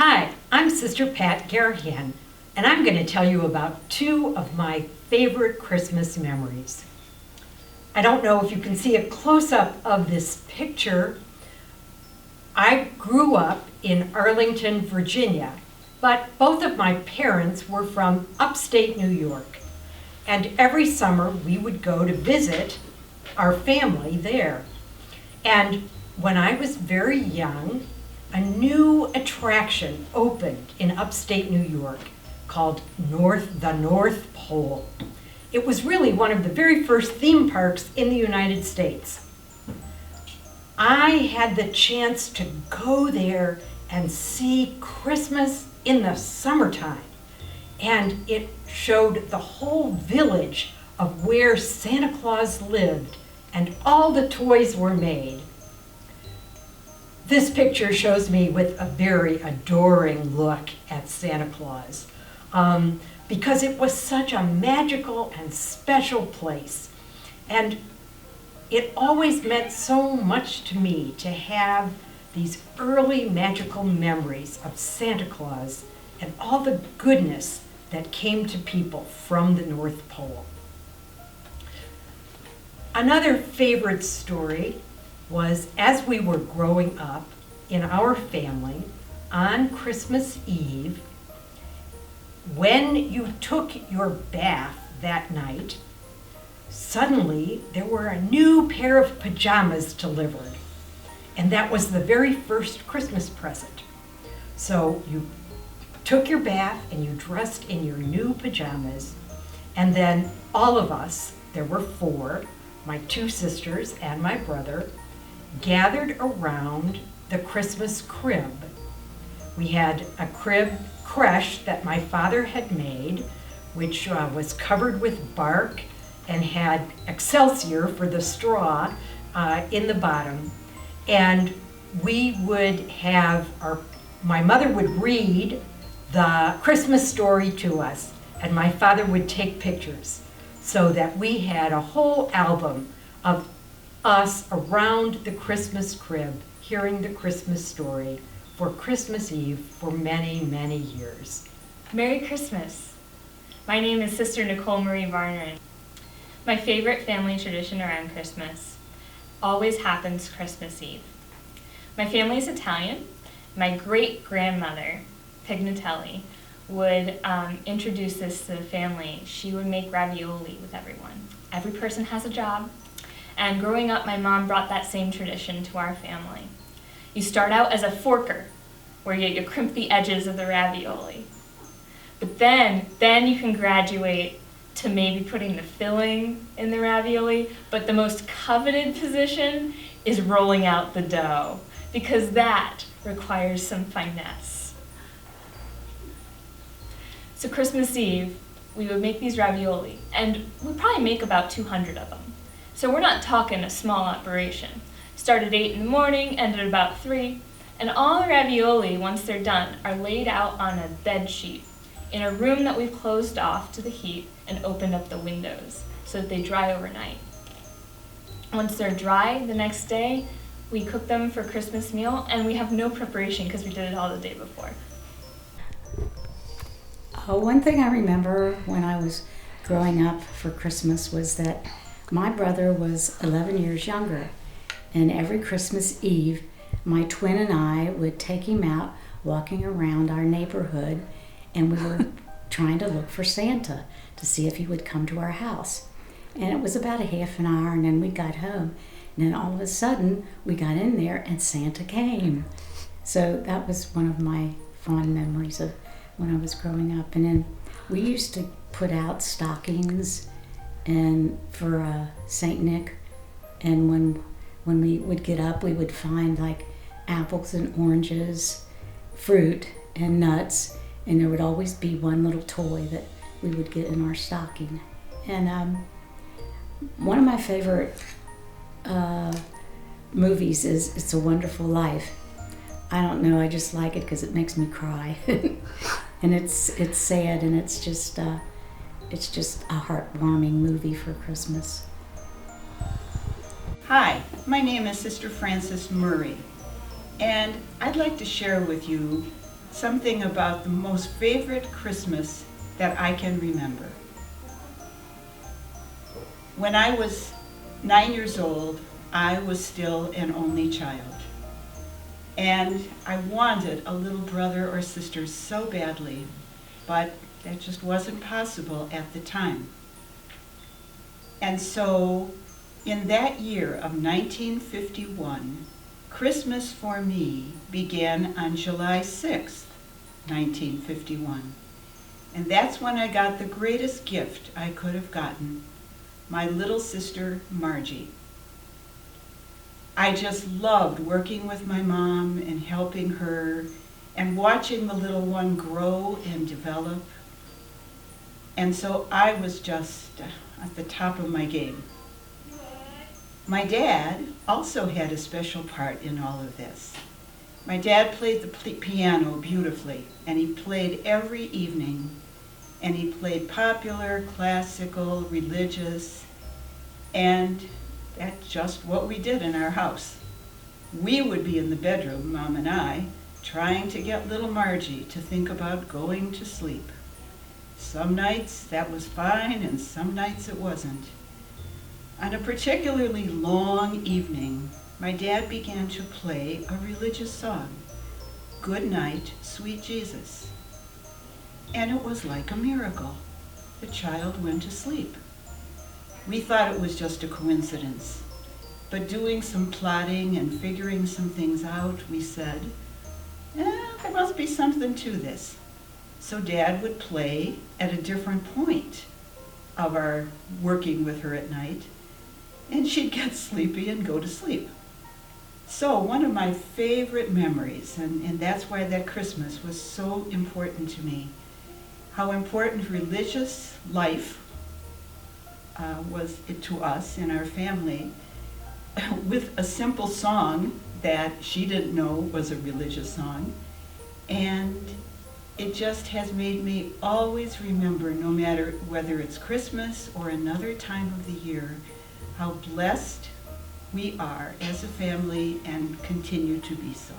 Hi, I'm Sister Pat Garrahan, and I'm going to tell you about two of my favorite Christmas memories. I don't know if you can see a close-up of this picture. I grew up in Arlington, Virginia, but both of my parents were from upstate New York, and every summer we would go to visit our family there. And when I was very young, a new attraction opened in upstate New York called the North Pole. It was really one of the very first theme parks in the United States. I had the chance to go there and see Christmas in the summertime, and it showed the whole village of where Santa Claus lived and all the toys were made. This picture shows me with a very adoring look at Santa Claus because it was such a magical and special place. And it always meant so much to me to have these early magical memories of Santa Claus and all the goodness that came to people from the North Pole. Another favorite story was as we were growing up in our family on Christmas Eve, when you took your bath that night, suddenly there were a new pair of pajamas delivered. And that was the very first Christmas present. So you took your bath and you dressed in your new pajamas, and then all of us, there were four, my two sisters and my brother, gathered around the Christmas crib. We had a crib creche that my father had made, which was covered with bark and had Excelsior for the straw in the bottom. And we would have my mother would read the Christmas story to us, and my father would take pictures so that we had a whole album of us around the Christmas crib, hearing the Christmas story for Christmas Eve for many, many years. Merry Christmas. My name is Sister Nicole Marie Varnerin. My favorite family tradition around Christmas always happens Christmas Eve. My family is Italian. My great-grandmother, Pignatelli, would introduce this to the family. She would make ravioli with everyone. Every person has a job. And growing up, my mom brought that same tradition to our family. You start out as a forker, where you crimp the edges of the ravioli. But then you can graduate to maybe putting the filling in the ravioli, but the most coveted position is rolling out the dough, because that requires some finesse. So Christmas Eve, we would make these ravioli, and we'd probably make about 200 of them. So we're not talking a small operation. Start at 8 in the morning, end at about 3, and all the ravioli, once they're done, are laid out on a bed sheet in a room that we've closed off to the heat and opened up the windows so that they dry overnight. Once they're dry the next day, we cook them for Christmas meal, and we have no preparation because we did it all the day before. One thing I remember when I was growing up for Christmas was that my brother was 11 years younger, and every Christmas Eve, my twin and I would take him out walking around our neighborhood, and we were trying to look for Santa to see if he would come to our house. And it was about a half an hour, and then we got home, and then all of a sudden we got in there and Santa came. So that was one of my fond memories of when I was growing up. And then we used to put out stockings and for Saint Nick, and when we would get up, we would find like apples and oranges, fruit and nuts, and there would always be one little toy that we would get in our stocking. And one of my favorite movies is It's a Wonderful Life. I don't know, I just like it because it makes me cry. And it's sad, and it's just a heartwarming movie for Christmas. Hi, my name is Sister Frances Murray, and I'd like to share with you something about the most favorite Christmas that I can remember. When I was 9 years old, I was still an only child. And I wanted a little brother or sister so badly, but that just wasn't possible at the time. And so, in that year of 1951, Christmas for me began on July 6th, 1951. And that's when I got the greatest gift I could have gotten, my little sister, Margie. I just loved working with my mom and helping her and watching the little one grow and develop. And so I was just at the top of my game. My dad also had a special part in all of this. My dad played the piano beautifully, and he played every evening, and he played popular, classical, religious, and that's just what we did in our house. We would be in the bedroom, Mom and I, trying to get little Margie to think about going to sleep. Some nights that was fine, and some nights it wasn't. On a particularly long evening, my dad began to play a religious song, "Good Night, Sweet Jesus." And it was like a miracle. The child went to sleep. We thought it was just a coincidence, but doing some plotting and figuring some things out, we said, there must be something to this. So Dad would play at a different point of our working with her at night, and she'd get sleepy and go to sleep. So one of my favorite memories, and that's why that Christmas was so important to me, how important religious life was it to us in our family, with a simple song that she didn't know was a religious song. And it just has made me always remember, no matter whether it's Christmas or another time of the year, how blessed we are as a family and continue to be so.